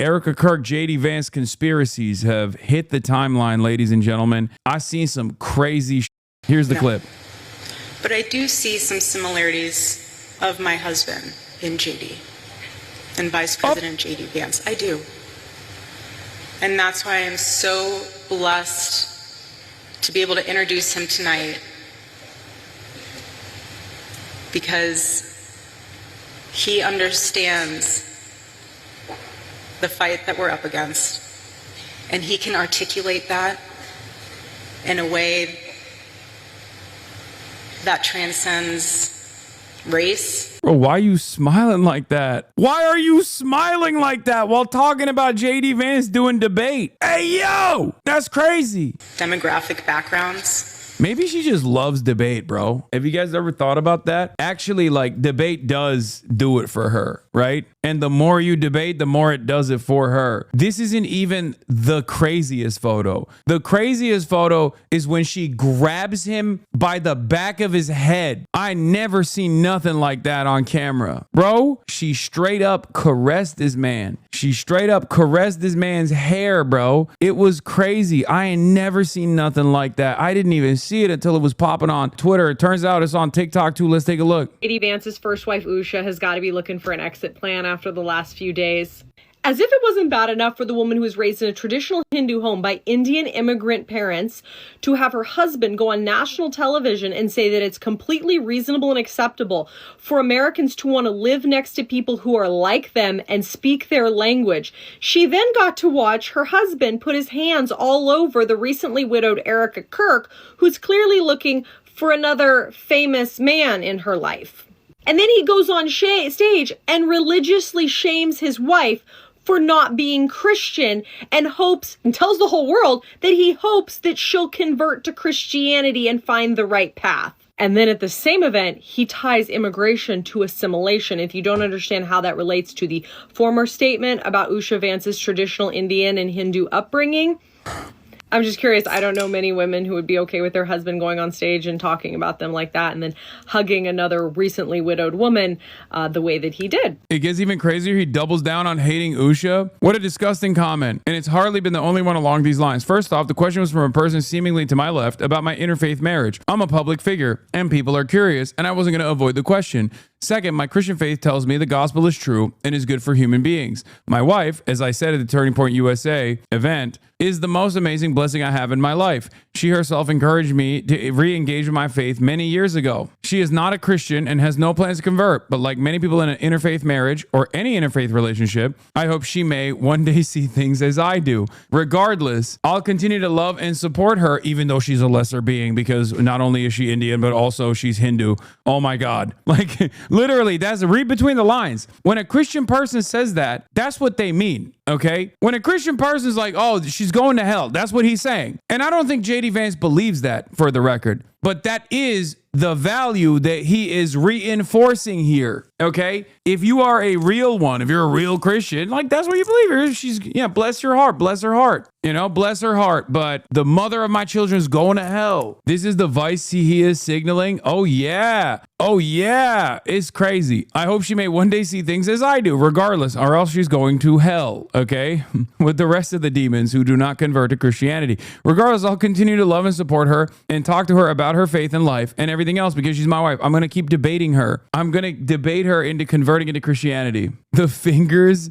Erica Kirk, JD Vance conspiracies have hit the timeline, ladies and gentlemen. I seen some crazy Here's the clip. But I do see some similarities of my husband in JD and Vice President JD Vance. I do. And that's why I'm so blessed to be able to introduce him tonight, because he understands the fight that we're up against, and he can articulate that in a way that transcends race. Bro, why are you smiling like that? Why are you smiling like that while talking about JD Vance doing debate? Hey, yo, that's crazy. Demographic backgrounds. Maybe she just loves debate, bro. Have you guys ever thought about that? Actually, like, debate does do it for her, right? And the more you debate, the more it does it for her. This isn't even the craziest photo. The craziest photo is when she grabs him by the back of his head. I never seen nothing like that on camera. Bro, she straight up caressed this man. She straight up caressed this man's hair, bro. It was crazy. I ain't never seen nothing like that. I didn't even see it until it was popping on Twitter. It turns out it's on TikTok too. Let's take a look. JD Vance's first wife, Usha, has got to be looking for an exit plan after the last few days. As if it wasn't bad enough for the woman who was raised in a traditional Hindu home by Indian immigrant parents to have her husband go on national television and say that it's completely reasonable and acceptable for Americans to want to live next to people who are like them and speak their language. She then got to watch her husband put his hands all over the recently widowed Erica Kirk, who's clearly looking for another famous man in her life. And then he goes on stage and religiously shames his wife for not being Christian and hopes and tells the whole world that he hopes that she'll convert to Christianity and find the right path. And then at the same event, he ties immigration to assimilation. If you don't understand how that relates to the former statement about Usha Vance's traditional Indian and Hindu upbringing, I'm just curious. I don't know many women who would be okay with their husband going on stage and talking about them like that and then hugging another recently widowed woman the way that he did. It gets even crazier. He doubles down on hating Usha. What a disgusting comment. And it's hardly been the only one along these lines. First off, the question was from a person seemingly to my left about my interfaith marriage. I'm a public figure and people are curious, and I wasn't going to avoid the question. Second, my Christian faith tells me the gospel is true and is good for human beings. My wife, as I said at the Turning Point USA event, is the most amazing blessing I have in my life. She herself encouraged me to re-engage with my faith many years ago. She is not a Christian and has no plans to convert, but like many people in an interfaith marriage or any interfaith relationship, I hope she may one day see things as I do. Regardless, I'll continue to love and support her, even though she's a lesser being, because not only is she Indian, but also she's Hindu. Oh my God. Like, literally, that's read between the lines. When a Christian person says that, that's what they mean. Okay. When a Christian person is like, oh, she's going to hell, that's what he's saying. And I don't think JD Vance believes that, for the record, but that is the value that he is reinforcing here. Okay. If you are a real one, if you're a real Christian, like that's what you believe. She's, yeah, bless your heart, bless her heart, you know, bless her heart. But the mother of my children is going to hell. This is the vice he is signaling. Oh yeah. Oh yeah. It's crazy. I hope she may one day see things as I do, regardless, or else she's going to hell. Okay. With the rest of the demons who do not convert to Christianity. Regardless, I'll continue to love and support her and talk to her about her faith in life and everything else because she's my wife. I'm going to keep debating her. I'm going to debate her into converting into Christianity. The fingers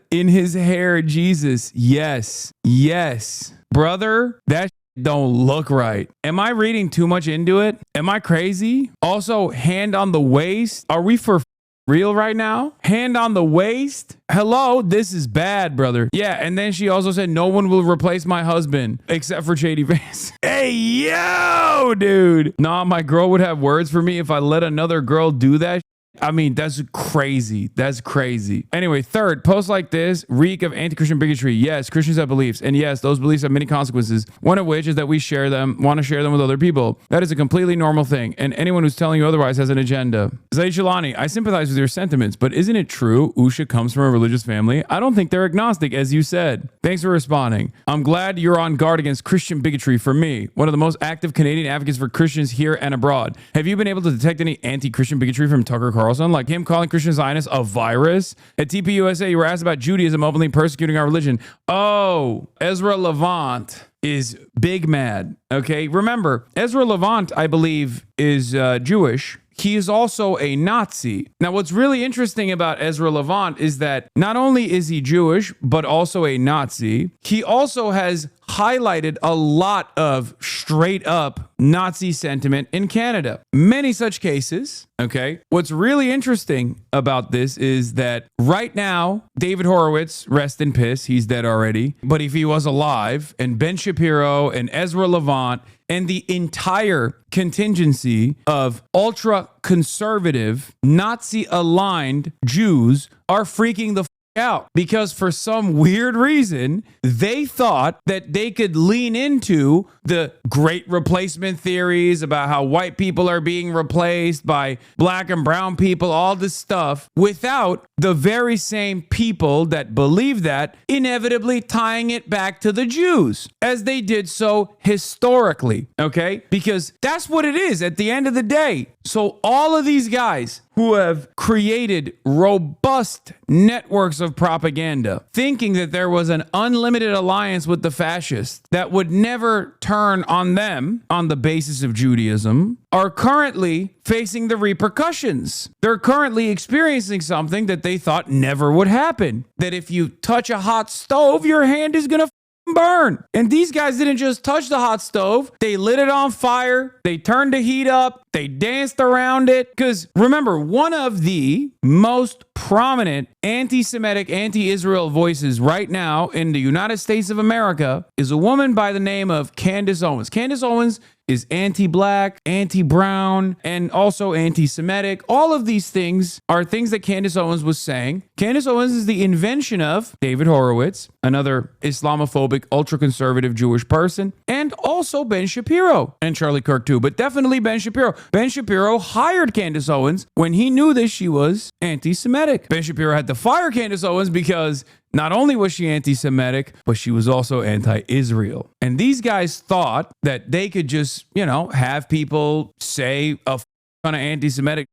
in his hair, Jesus. Yes. Yes. Brother, that don't look right. Am I reading too much into it? Am I crazy? Also, hand on the waist. Are we for real right now? Hand on the waist? Hello, this is bad, brother. Yeah, and then she also said, no one will replace my husband except for JD Vance. Hey, yo, dude. Nah, my girl would have words for me if I let another girl do that. I mean, that's crazy. That's crazy. Anyway, third, posts like this reek of anti-Christian bigotry. Yes, Christians have beliefs. And yes, those beliefs have many consequences. One of which is that we want to share them with other people. That is a completely normal thing. And anyone who's telling you otherwise has an agenda. Zaid Shalani, I sympathize with your sentiments, but isn't it true Usha comes from a religious family? I don't think they're agnostic, as you said. Thanks for responding. I'm glad you're on guard against Christian bigotry for me, one of the most active Canadian advocates for Christians here and abroad. Have you been able to detect any anti-Christian bigotry from Tucker Carlson? Carlson, like him calling Christian Zionists a virus. At TPUSA, you were asked about Judaism openly persecuting our religion. Oh, Ezra Levant is big mad. Okay, remember, Ezra Levant, I believe, is Jewish. He is also a Nazi. Now, what's really interesting about Ezra Levant is that not only is he Jewish, but also a Nazi, he also has highlighted a lot of straight up Nazi sentiment in Canada. Many such cases, okay? What's really interesting about this is that right now, David Horowitz, rest in piss, he's dead already, but if he was alive, and Ben Shapiro and Ezra Levant and the entire contingency of ultra conservative, Nazi aligned Jews are freaking the out because for some weird reason, they thought that they could lean into the great replacement theories about how white people are being replaced by black and brown people, all this stuff, without the very same people that believe that inevitably tying it back to the Jews as they did so historically, okay? Because that's what it is at the end of the day. So all of these guys who have created robust networks of propaganda, thinking that there was an unlimited alliance with the fascists that would never turn on them on the basis of Judaism, are currently facing the repercussions. They're currently experiencing something that they thought never would happen. That if you touch a hot stove, your hand is gonna burn. And these guys didn't just touch the hot stove, they lit it on fire, they turned the heat up, they danced around it. Because remember, one of the most prominent anti-Semitic, anti-Israel voices right now in the United States of America is a woman by the name of Candace Owens. Candace Owens is anti-black, anti-brown, and also anti-Semitic. All of these things are things that Candace Owens was saying. Candace Owens is the invention of David Horowitz, another Islamophobic, ultra-conservative Jewish person, and also Ben Shapiro, and Charlie Kirk too, but definitely Ben Shapiro. Ben Shapiro hired Candace Owens when he knew that she was anti-Semitic. Ben Shapiro had to fire Candace Owens because not only was she anti-Semitic, but she was also anti-Israel. And these guys thought that they could just, have people say a ton of anti-Semitic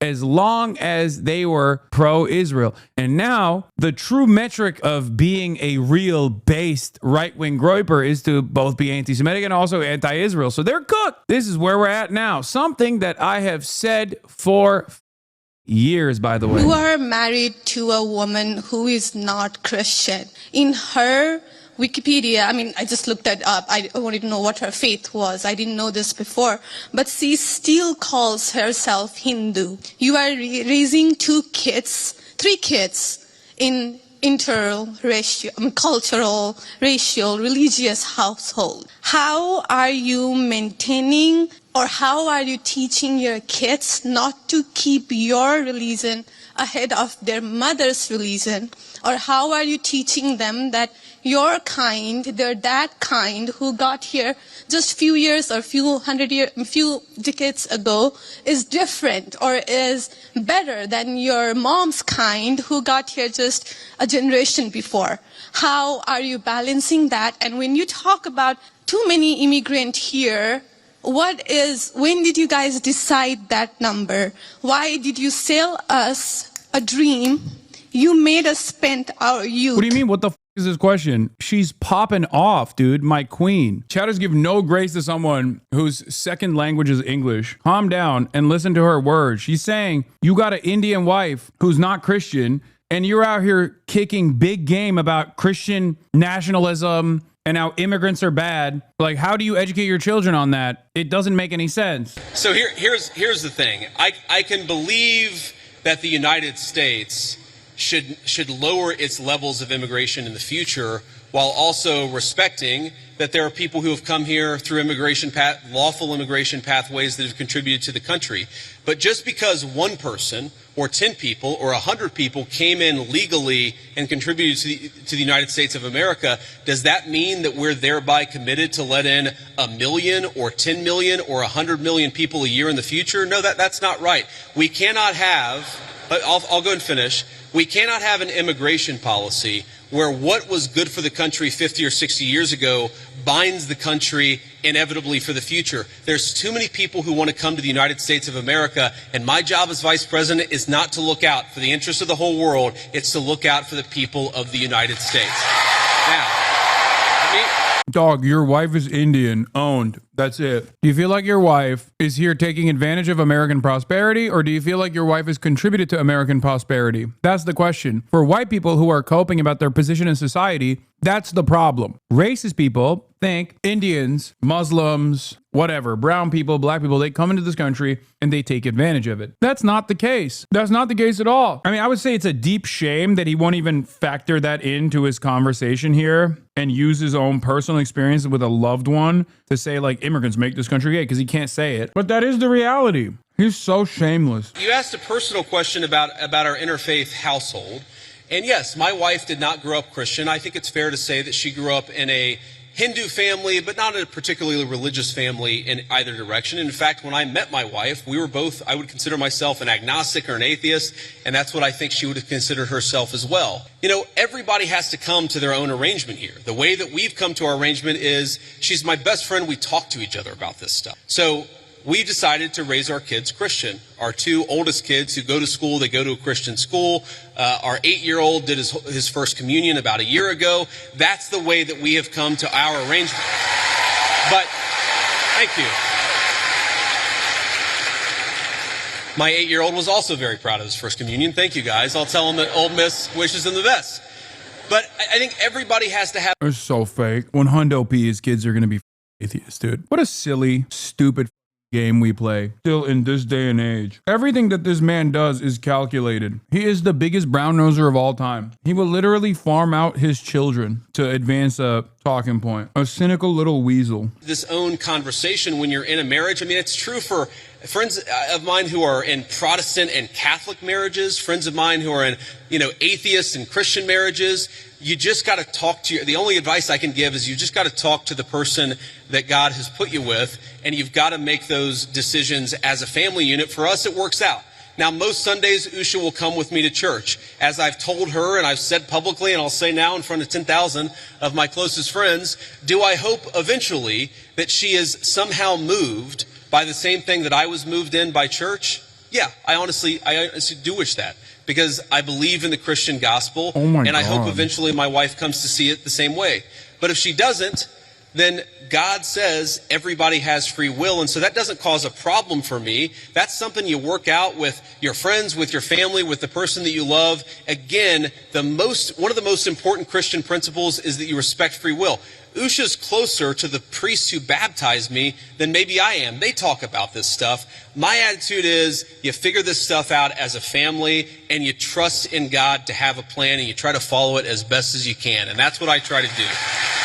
as long as they were pro-Israel. And now the true metric of being a real based right-wing groyper is to both be anti-Semitic and also anti-Israel. So they're cooked. This is where we're at now. Something that I have said for years, by the way. You are married to a woman who is not Christian. In her Wikipedia, I just looked it up. I wanted to know what her faith was. I didn't know this before. But she still calls herself Hindu. You are raising three kids in cultural, racial, religious household. How are you maintaining or how are you teaching your kids not to keep your religion ahead of their mother's religion? Or how are you teaching them that your kind, they're that kind who got here just few years or few decades ago is different or is better than your mom's kind who got here just a generation before? How are you balancing that? And when you talk about too many immigrants here, when did you guys decide that number? Why did you sell us a dream? You made us spend our youth. What do you mean? What the is this question? She's popping off, dude. My queen. Chatters give no grace to someone whose second language is English. Calm down and listen to her words. She's saying you got an Indian wife who's not Christian and you're out here kicking big game about Christian nationalism and how immigrants are bad. Like, how do you educate your children on that? It doesn't make any sense. So here's the thing. I can believe that the United States should lower its levels of immigration in the future while also respecting that there are people who have come here through lawful immigration pathways that have contributed to the country. But just because one person or 10 people or 100 people came in legally and contributed to the United States of America, does that mean that we're thereby committed to let in 1 million or 10 million or 100 million people a year in the future? No, that's not right. We cannot have, I'll go and finish. We cannot have an immigration policy where what was good for the country 50 or 60 years ago binds the country inevitably for the future. There's too many people who want to come to the United States of America, and my job as vice president is not to look out for the interests of the whole world, it's to look out for the people of the United States. Now, Dog, your wife is Indian. Owned. That's it. Do you feel like your wife is here taking advantage of American prosperity, or do you feel like your wife has contributed to American prosperity? That's the question. For white people who are coping about their position in society, that's the problem. Racist people think Indians, Muslims, whatever, brown people, black people, they come into this country and they take advantage of it. That's not the case. That's not the case at all. I mean, I would say it's a deep shame that he won't even factor that into his conversation here and use his own personal experience with a loved one to say, like, immigrants make this country great, because he can't say it. But that is the reality. He's so shameless. You asked a personal question about our interfaith household. And yes, my wife did not grow up Christian. I think it's fair to say that she grew up in a Hindu family, but not in a particularly religious family in either direction. In fact, when I met my wife, we were both, I would consider myself an agnostic or an atheist, and that's what I think she would have considered herself as well. You know, everybody has to come to their own arrangement here. The way that we've come to our arrangement is she's my best friend. We talk to each other about this stuff. So we decided to raise our kids Christian. Our two oldest kids who go to school, they go to a Christian school. Our 8-year-old did his first communion about a year ago. That's the way that we have come to our arrangement. But, thank you. My 8-year-old was also very proud of his first communion. Thank you, guys. I'll tell him that Old Miss wishes him the best. But I think everybody has to have... It's so fake. When Hundo P, his kids are going to be atheists, dude. What a silly, stupid game we play still in this day and age. Everything that this man does is calculated. He is the biggest brown noser of all time. He will literally farm out his children to advance a talking point. A cynical little weasel. This own conversation when you're in a marriage. I mean, it's true for friends of mine who are in Protestant and Catholic marriages, friends of mine who are in, atheist and Christian marriages. You just got to talk to the only advice I can give is you just got to talk to the person that God has put you with, and you've got to make those decisions as a family unit. For us, it works out. Now, most Sundays, Usha will come with me to church. As I've told her, and I've said publicly, and I'll say now in front of 10,000 of my closest friends, do I hope eventually that she is somehow moved by the same thing that I was moved in by church? Yeah, I honestly do wish that, because I believe in the Christian gospel, and I hope eventually my wife comes to see it the same way. But if she doesn't, then God says everybody has free will, and so that doesn't cause a problem for me. That's something you work out with your friends, with your family, with the person that you love. Again, one of the most important Christian principles is that you respect free will. Usha's closer to the priests who baptized me than maybe I am. They talk about this stuff. My attitude is you figure this stuff out as a family, and you trust in God to have a plan, and you try to follow it as best as you can. And that's what I try to do.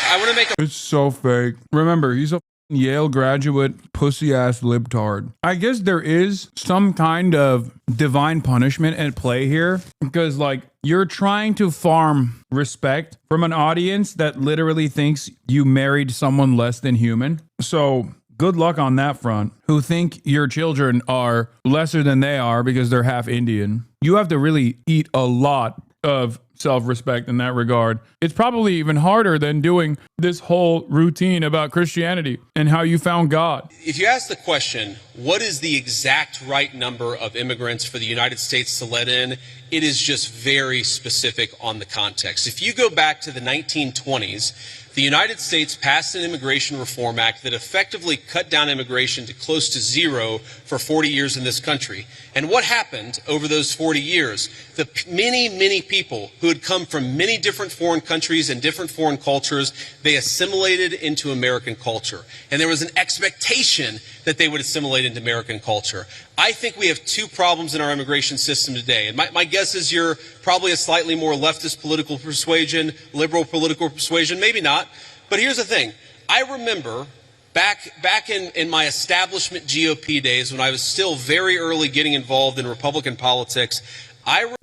I want to make a... It's so fake. Remember, he's a Yale graduate, pussy-ass libtard. I guess there is some kind of divine punishment at play here, because, you're trying to farm respect from an audience that literally thinks you married someone less than human. So good luck on that front. Who think your children are lesser than they are because they're half Indian. You have to really eat a lot of self-respect in that regard. It's probably even harder than doing this whole routine about Christianity and how you found God. If you ask the question, what is the exact right number of immigrants for the United States to let in? It is just very specific on the context. If you go back to the 1920s, the United States passed an Immigration Reform Act that effectively cut down immigration to close to zero for 40 years in this country. And what happened over those 40 years? The many people who had come from many different foreign countries and different foreign cultures, they assimilated into American culture. And there was an expectation that they would assimilate into American culture. I think we have two problems in our immigration system today. And my guess is you're probably a slightly more leftist political persuasion, liberal political persuasion, maybe not. But here's the thing. I remember back in my establishment GOP days, when I was still very early getting involved in Republican politics,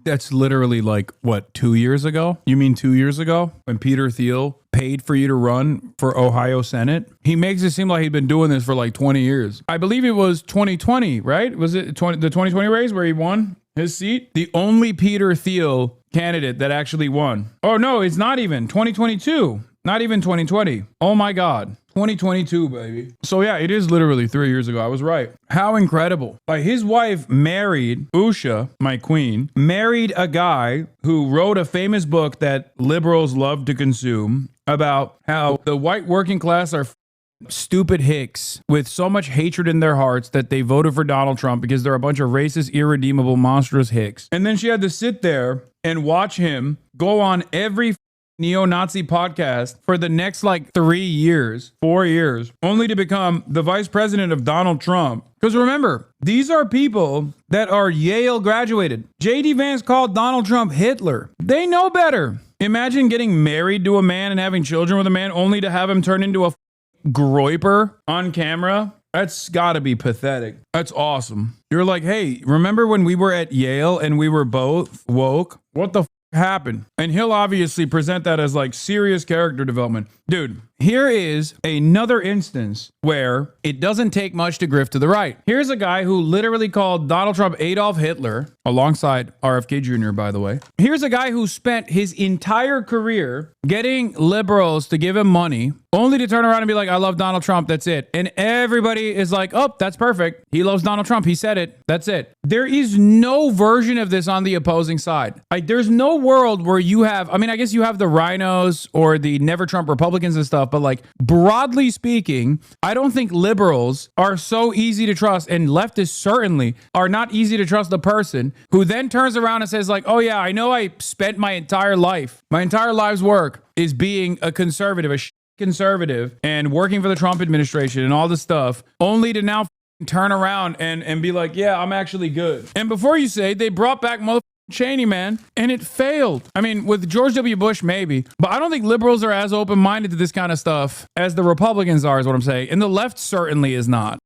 that's literally 2 years ago? You mean 2 years ago when Peter Thiel paid for you to run for Ohio Senate? He makes it seem like he'd been doing this for 20 years. I believe it was 2020, right? Was it the 2020 race where he won his seat? The only Peter Thiel candidate that actually won. Oh, no, it's not even 2022. Not even 2020. Oh my God. 2022, baby. So yeah, it is literally 3 years ago. I was right. How incredible. Like his wife married Usha, my queen, married a guy who wrote a famous book that liberals love to consume about how the white working class are stupid hicks with so much hatred in their hearts that they voted for Donald Trump because they're a bunch of racist, irredeemable, monstrous hicks. And then she had to sit there and watch him go on every neo-Nazi podcast for the next like 3 years, 4 years, only to become the vice president of Donald Trump. Because remember, these are people that are Yale graduated. JD Vance called Donald Trump Hitler. They know better. Imagine getting married to a man and having children with a man only to have him turn into a groiper on camera. That's gotta be pathetic. That's awesome. You're like, hey, remember when we were at Yale and we were both woke? What the happened? And he'll obviously present that as like serious character development. Dude, here is another instance where it doesn't take much to grift to the right. Here's a guy who literally called Donald Trump Adolf Hitler, alongside RFK Jr., by the way. Here's a guy who spent his entire career getting liberals to give him money, only to turn around and be like, I love Donald Trump, that's it. And everybody is like, oh, that's perfect. He loves Donald Trump. He said it. That's it. There is no version of this on the opposing side. Like, there's no world where you have, I mean, I guess you have the rhinos or the never Trump Republicans and stuff, but like, broadly speaking, I don't think liberals are so easy to trust, and leftists certainly are not easy to trust. The person who then turns around and says like, oh yeah, I know I spent my entire life's work is being a conservative, conservative, and working for the Trump administration and all this stuff, only to now turn around and be like, yeah, I'm actually good. And before you say, they brought back Cheney, man, and it failed. I mean, with George W. Bush, maybe, but I don't think liberals are as open-minded to this kind of stuff as the Republicans are, is what I'm saying. And the left certainly is not.